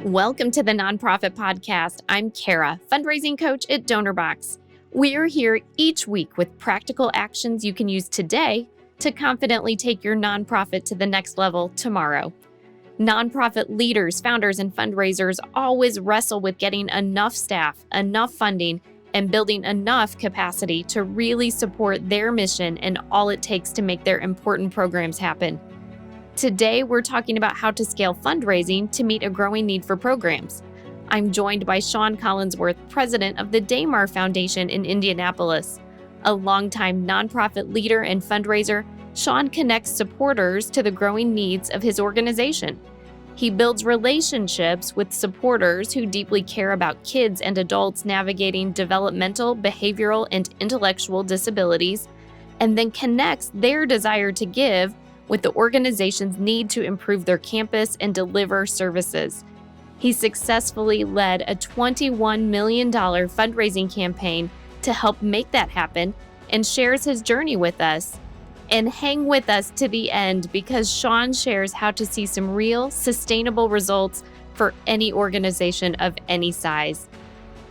Welcome to the Nonprofit Podcast. I'm Cara, fundraising coach at DonorBox. We are here each week with practical actions you can use today to confidently take your nonprofit to the next level tomorrow. Nonprofit leaders, founders, and fundraisers always wrestle with getting enough staff, enough funding, and building enough capacity to really support their mission and all it takes to make their important programs happen. Today, we're talking about how to scale fundraising to meet a growing need for programs. I'm joined by Shawn Collinsworth, president of the Damar Foundation in Indianapolis. A longtime nonprofit leader and fundraiser, Shawn connects supporters to the growing needs of his organization. He builds relationships with supporters who deeply care about kids and adults navigating developmental, behavioral, and intellectual disabilities, and then connects their desire to give with the organization's need to improve their campus and deliver services. He successfully led a $21 million fundraising campaign to help make that happen and shares his journey with us. And hang with us to the end because Shawn shares how to see some real, sustainable results for any organization of any size.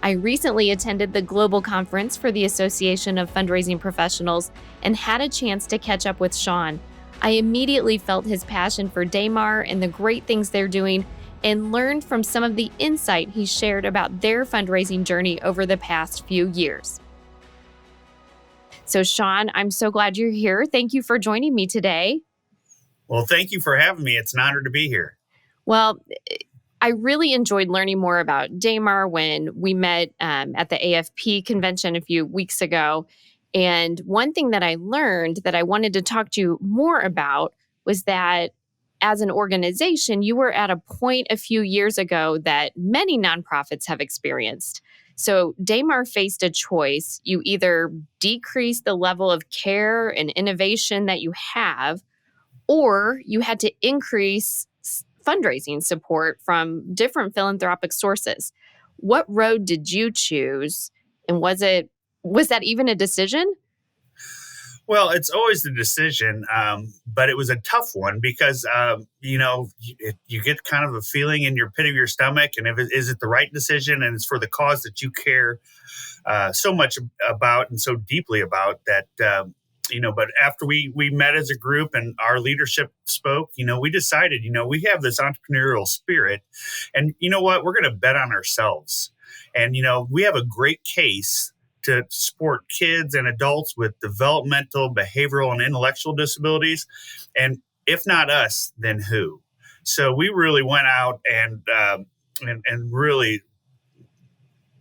I recently attended the global conference for the Association of Fundraising Professionals and had a chance to catch up with Shawn. I immediately felt his passion for Damar and the great things they're doing and learned from some of the insight he shared about their fundraising journey over the past few years. So Shawn, I'm so glad you're here. Thank you for joining me today. Well, thank you for having me. It's an honor to be here. Well, I really enjoyed learning more about Damar when we met at the AFP convention a few weeks ago. And one thing that I learned that I wanted to talk to you more about was that as an organization, you were at a point a few years ago that many nonprofits have experienced. So Damar faced a choice. You either decrease the level of care and innovation that you have, or you had to increase fundraising support from different philanthropic sources. What road did you choose? And was that even a decision? Well, it's always a decision, but it was a tough one because, you get kind of a feeling in your pit of your stomach, and is it the right decision? And it's for the cause that you care so much about and so deeply about that, but after we met as a group and our leadership spoke, we decided, we have this entrepreneurial spirit and you know what, we're going to bet on ourselves. And, we have a great case to support kids and adults with developmental, behavioral, and intellectual disabilities. And if not us, then who? So we really went out and really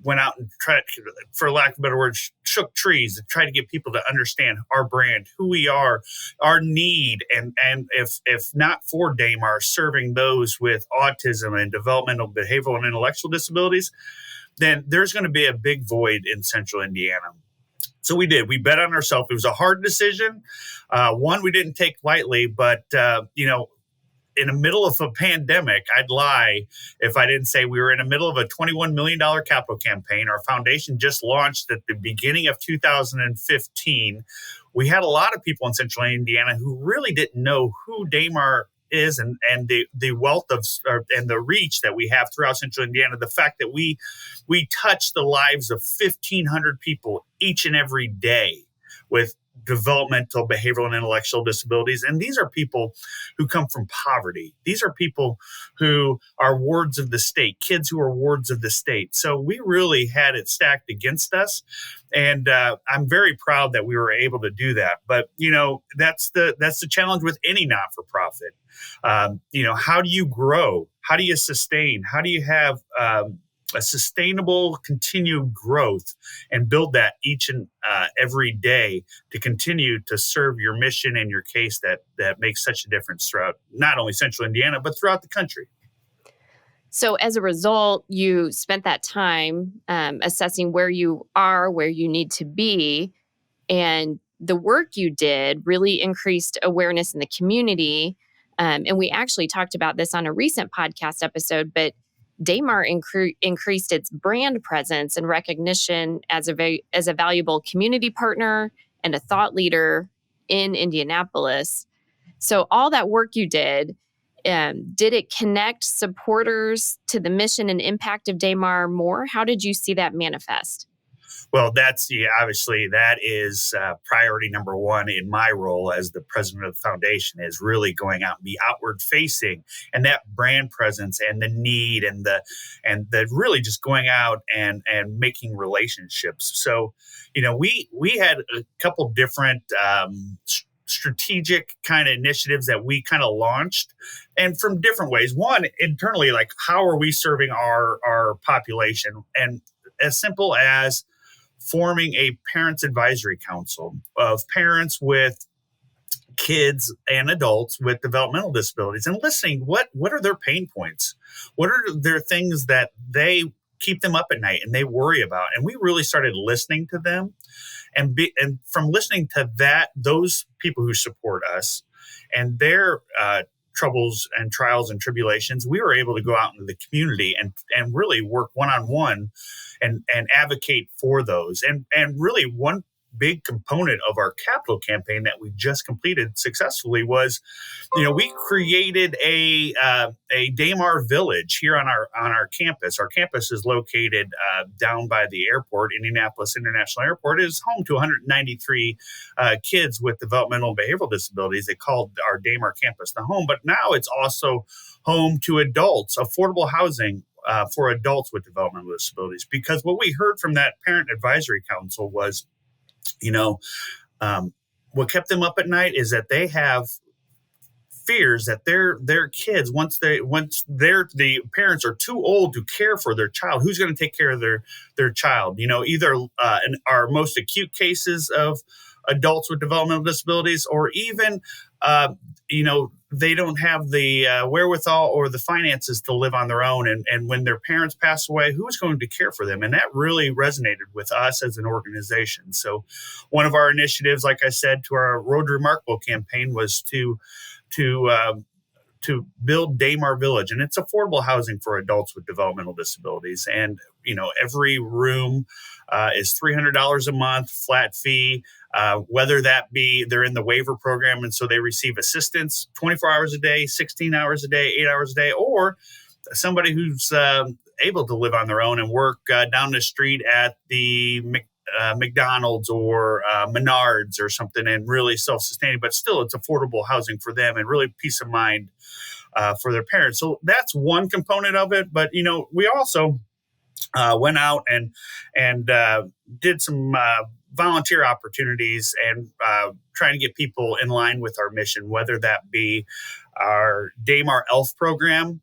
went out and tried, for lack of a better word, shook trees and tried to get people to understand our brand, who we are, our need, and if not for Damar serving those with autism and developmental, behavioral, and intellectual disabilities, then there's going to be a big void in Central Indiana. So we did. We bet on ourselves. It was a hard decision, one we didn't take lightly, but in the middle of a pandemic, I'd lie if I didn't say we were in the middle of a $21 million capital campaign. Our foundation just launched at the beginning of 2015. We had a lot of people in Central Indiana who really didn't know who Damar is and the wealth of and the reach that we have throughout Central Indiana. The fact that we touch the lives of 1,500 people each and every day with developmental, behavioral, and intellectual disabilities. And these are people who come from poverty. These are people who are wards of the state, kids who are wards of the state. So we really had it stacked against us. And I'm very proud that we were able to do that. But, that's the challenge with any not-for-profit. How do you grow? How do you sustain? How do you have a sustainable, continued growth and build that each and every day to continue to serve your mission and your case that makes such a difference throughout not only Central Indiana, but throughout the country. So as a result, you spent that time assessing where you are, where you need to be, and the work you did really increased awareness in the community. And we actually talked about this on a recent podcast episode, but Damar increased its brand presence and recognition as a valuable community partner and a thought leader in Indianapolis. So all that work you did, Did it connect supporters to the mission and impact of Damar more? How did you see that manifest? Well, obviously that is priority number one in my role as the president of the foundation, is really going out and be outward facing, and that brand presence and the need and the really just going out and making relationships. So, we had a couple different strategic kind of initiatives that we kind of launched, and from different ways. One, internally, like, how are we serving our population? And as simple as forming a parents advisory council of parents with kids and adults with developmental disabilities, and listening, what are their pain points? What are their things that they keep them up at night and they worry about? And we really started listening to them, and from listening to those people who support us and their troubles and trials and tribulations, we were able to go out into the community and really work one-on-one and advocate for those. And really, one big component of our capital campaign that we just completed successfully was, we created a Damar village here on our campus. Our campus is located down by the airport. Indianapolis International Airport is home to 193 kids with developmental and behavioral disabilities. They called our Damar campus the home, but now it's also home to adults, affordable housing for adults with developmental disabilities. Because what we heard from that parent advisory council was, what kept them up at night is that they have fears that their kids, once the parents are too old to care for their child, who's going to take care of their child? Either in our most acute cases of adults with developmental disabilities, or even they don't have the wherewithal or the finances to live on their own. And when their parents pass away, who's going to care for them? And that really resonated with us as an organization. So one of our initiatives, like I said, to our Road to Remarkable campaign was to build Damar Village, and it's affordable housing for adults with developmental disabilities. And every room is $300 a month, flat fee. Whether that be they're in the waiver program, and so they receive assistance 24 hours a day, 16 hours a day, 8 hours a day, or somebody who's able to live on their own and work down the street at the McDonald's or Menards or something, and really self-sustaining, but still it's affordable housing for them and really peace of mind for their parents. So that's one component of it. But, we also went out and did some volunteer opportunities and trying to get people in line with our mission, whether that be our Damar ELF program,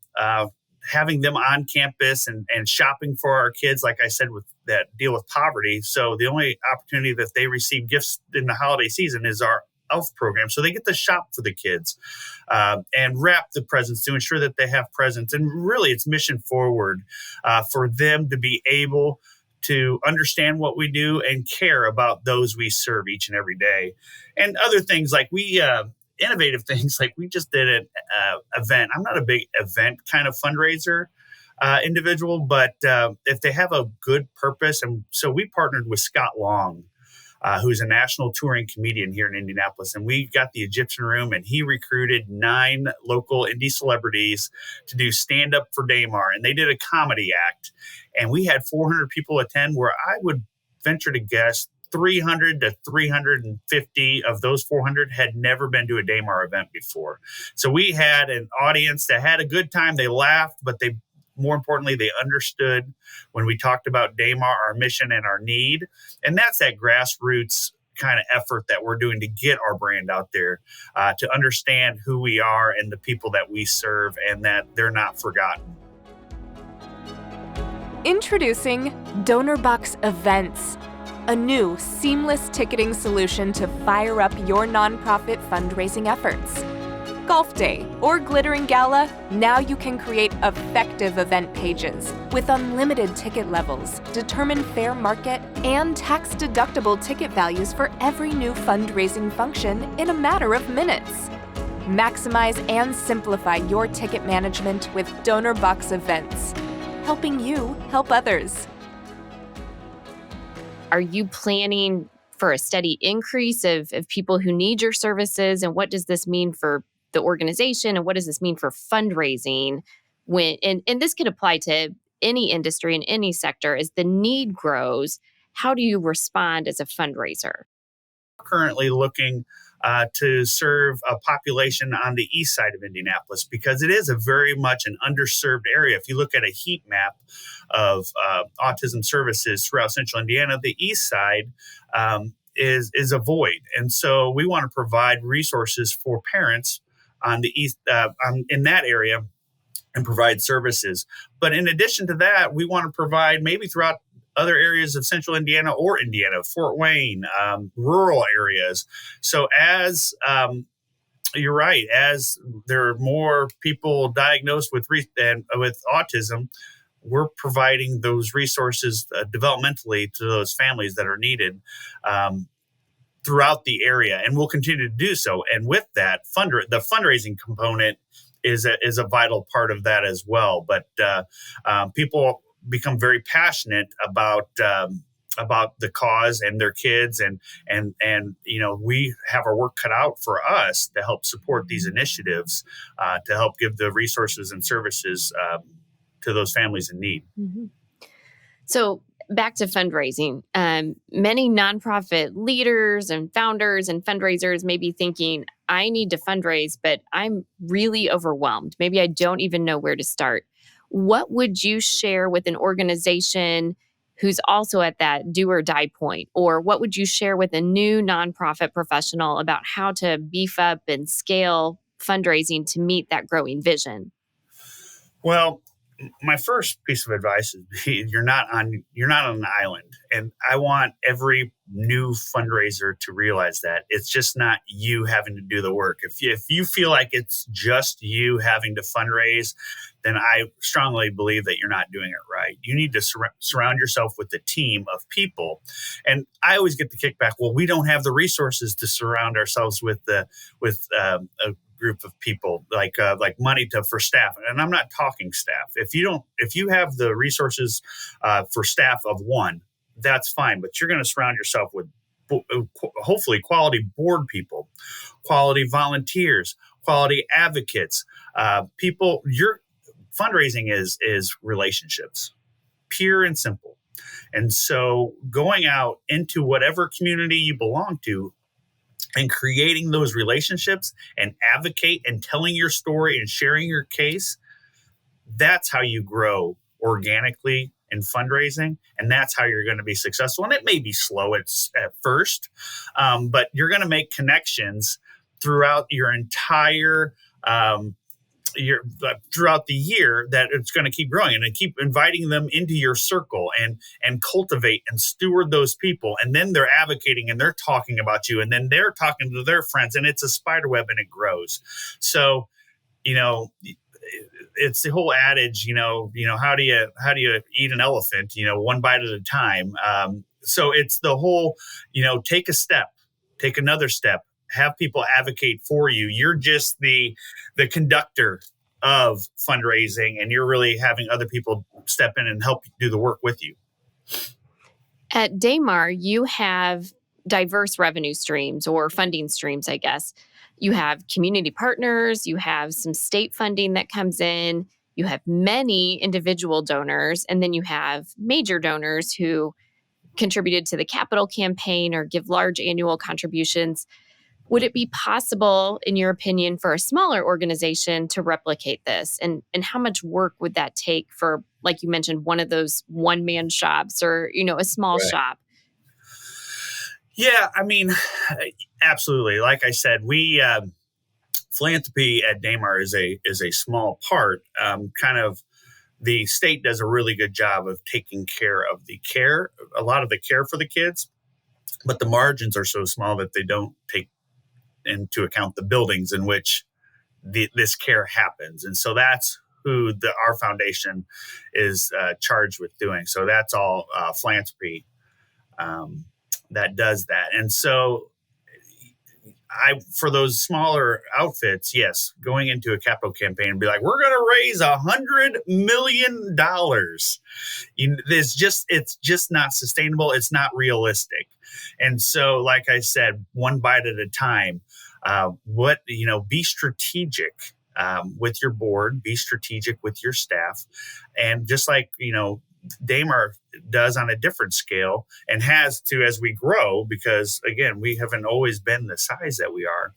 having them on campus and shopping for our kids, like I said, with that deal with poverty. So the only opportunity that they receive gifts in the holiday season is our ELF program. So they get to shop for the kids and wrap the presents to ensure that they have presents. And really, it's mission forward for them to be able to understand what we do and care about those we serve each and every day. And other things like innovative things, like we just did an event. I'm not a big event kind of fundraiser individual, but if they have a good purpose. And so we partnered with Scott Long, who's a national touring comedian here in Indianapolis. And we got the Egyptian Room, and he recruited 9 local indie celebrities to do stand-up for Damar. And they did a comedy act. And we had 400 people attend, where I would venture to guess 300 to 350 of those 400 had never been to a Damar event before. So we had an audience that had a good time. They laughed, but more importantly, they understood when we talked about Damar, our mission and our need. And that's that grassroots kind of effort that we're doing to get our brand out there, to understand who we are and the people that we serve, and that they're not forgotten. Introducing DonorBox Events, a new seamless ticketing solution to fire up your nonprofit fundraising efforts. Golf Day or Glittering Gala, now you can create effective event pages with unlimited ticket levels, determine fair market, and tax-deductible ticket values for every new fundraising function in a matter of minutes. Maximize and simplify your ticket management with DonorBox Events, helping you help others. Are you planning for a steady increase of people who need your services? And what does this mean for the organization and what does this mean for fundraising when and this could apply to any industry in any sector as the need grows. How do you respond as a fundraiser? Currently looking to serve a population on the east side of Indianapolis because it is a very much an underserved area. If you look at a heat map of autism services throughout central Indiana, the east side is a void. And so we want to provide resources for parents on the east in that area and provide services. But in addition to that, we want to provide maybe throughout other areas of central Indiana or Indiana, Fort Wayne, rural areas. So as you're right, as there are more people diagnosed with autism, we're providing those resources developmentally to those families that are needed throughout the area, and we'll continue to do so. And with that, the fundraising component is a vital part of that as well. But people become very passionate about the cause and their kids, and we have our work cut out for us to help support these initiatives to help give the resources and services to those families in need. Mm-hmm. So back to fundraising. Many nonprofit leaders and founders and fundraisers may be thinking, I need to fundraise, but I'm really overwhelmed. Maybe I don't even know where to start. What would you share with an organization who's also at that do or die point? Or what would you share with a new nonprofit professional about how to beef up and scale fundraising to meet that growing vision? Well, my first piece of advice is you're not on an island, and I want every new fundraiser to realize that it's just not you having to do the work. If you feel like it's just you having to fundraise, then I strongly believe that you're not doing it right. You need to surround yourself with a team of people. And I always get the kickback, well, we don't have the resources to surround ourselves with a group of people like money for staff. And I'm not talking staff. If you have the resources for staff of one, that's fine. But you're going to surround yourself with hopefully quality board people, quality volunteers, quality advocates, people. Your fundraising is relationships, pure and simple. And so going out into whatever community you belong to and creating those relationships and advocate and telling your story and sharing your case, that's how you grow organically in fundraising. And that's how you're going to be successful. And it may be slow at first, but you're going to make connections throughout your entire throughout the year, that it's going to keep growing, and keep inviting them into your circle and cultivate and steward those people. And then they're advocating and they're talking about you, and then they're talking to their friends, and it's a spider web and it grows. So, it's the whole adage, how do you eat an elephant, one bite at a time. So it's the whole, take a step, take another step, have people advocate for you. You're just the conductor of fundraising, and you're really having other people step in and help do the work with you. At Damar, you have diverse revenue streams or funding streams, I guess. You have community partners, you have some state funding that comes in, you have many individual donors, and then you have major donors who contributed to the capital campaign or give large annual contributions. Would it be possible, in your opinion, for a smaller organization to replicate this? And how much work would that take for, like you mentioned, one of those one-man shops or, a small shop? Yeah, absolutely. Like I said, we philanthropy at Damar is a small part. The state does a really good job of taking care of a lot of the care for the kids, but the margins are so small that they don't take into account the buildings in which this care happens. And so that's who our foundation is charged with doing. So that's all philanthropy that does that. And so for those smaller outfits, yes, going into a capital campaign and be like, we're going to raise $100 million. It's just not sustainable. It's not realistic. And so, like I said, one bite at a time. Be strategic with your board, be strategic with your staff. And just like, Damar does on a different scale and has to as we grow, because again, we haven't always been the size that we are,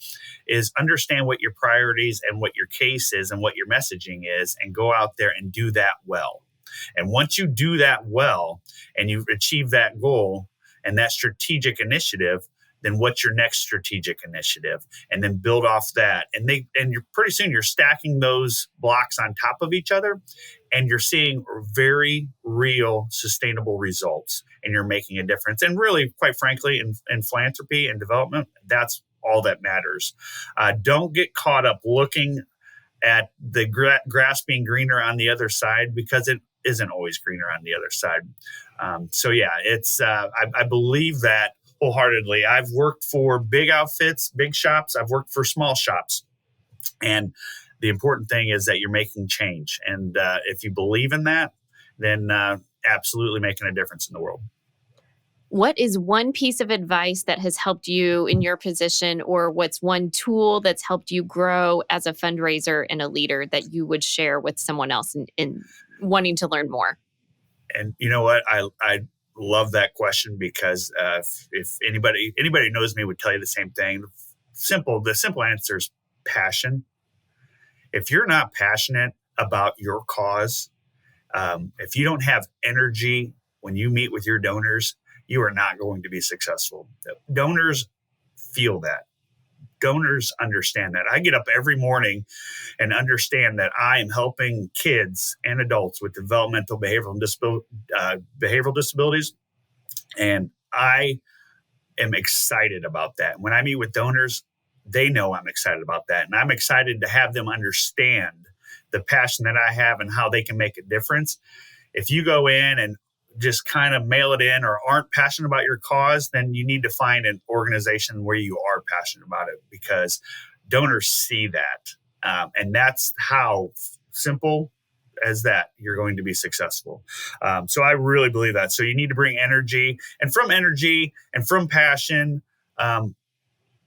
is understand what your priorities and what your case is and what your messaging is, and go out there and do that well. And once you do that well and you achieve that goal and that strategic initiative, then what's your next strategic initiative? And then build off that. And you're pretty soon you're stacking those blocks on top of each other, and you're seeing very real sustainable results, and you're making a difference. And really, quite frankly, in philanthropy and development, that's all that matters. Don't get caught up looking at the grass being greener on the other side, because it isn't always greener on the other side. I believe that wholeheartedly. I've worked for big outfits, big shops. I've worked for small shops. And the important thing is that you're making change. And if you believe in that, then absolutely making a difference in the world. What is one piece of advice that has helped you in your position, or what's one tool that's helped you grow as a fundraiser and a leader that you would share with someone else in wanting to learn more? And you know what? I love that question, because if anybody knows me would tell you the same thing. The simple answer is passion. If you're not passionate about your cause, if you don't have energy when you meet with your donors, you are not going to be successful. Donors feel that. Donors understand that. I get up every morning and understand that I am helping kids and adults with developmental behavioral disabilities. And I am excited about that. When I meet with donors, they know I'm excited about that. And I'm excited to have them understand the passion that I have and how they can make a difference. If you go in and just kind of mail it in or aren't passionate about your cause, then you need to find an organization where you are passionate about it, because donors see that. And that's how simple as that you're going to be successful. So I really believe that. So you need to bring energy, and from passion,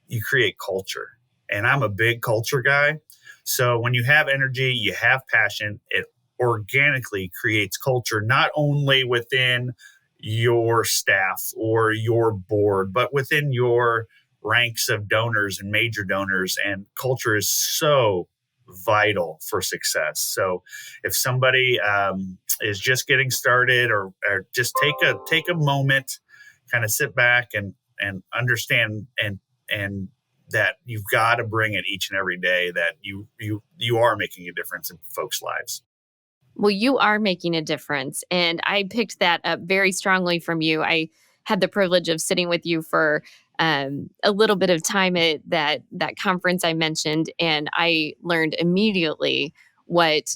you create culture. And I'm a big culture guy. So when you have energy, you have passion, it organically creates culture, not only within your staff or your board, but within your ranks of donors and major donors. And culture is so vital for success. So if somebody is just getting started, or just take a moment, kind of sit back and understand and that you've got to bring it each and every day, that you are making a difference in folks' lives. Well, you are making a difference. And I picked that up very strongly from you. I had the privilege of sitting with you for a little bit of time at that conference I mentioned. And I learned immediately what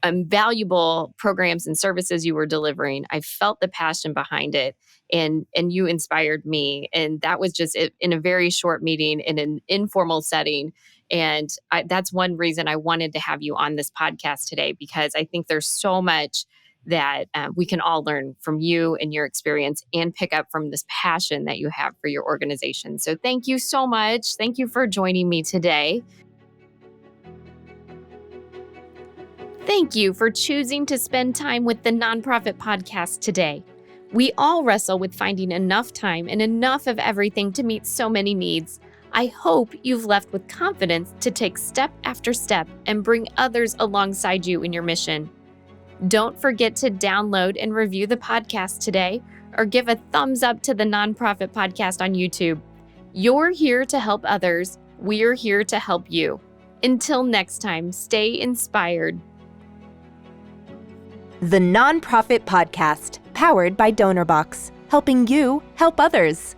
valuable programs and services you were delivering. I felt the passion behind it, and you inspired me. And that was just in a very short meeting in an informal setting. And that's one reason I wanted to have you on this podcast today, because I think there's so much that we can all learn from you and your experience, and pick up from this passion that you have for your organization. So thank you so much. Thank you for joining me today. Thank you for choosing to spend time with the Nonprofit Podcast today. We all wrestle with finding enough time and enough of everything to meet so many needs. I hope you've left with confidence to take step after step and bring others alongside you in your mission. Don't forget to download and review the podcast today, or give a thumbs up to the Nonprofit Podcast on YouTube. You're here to help others. We're here to help you. Until next time, stay inspired. The Nonprofit Podcast, powered by DonorBox, helping you help others.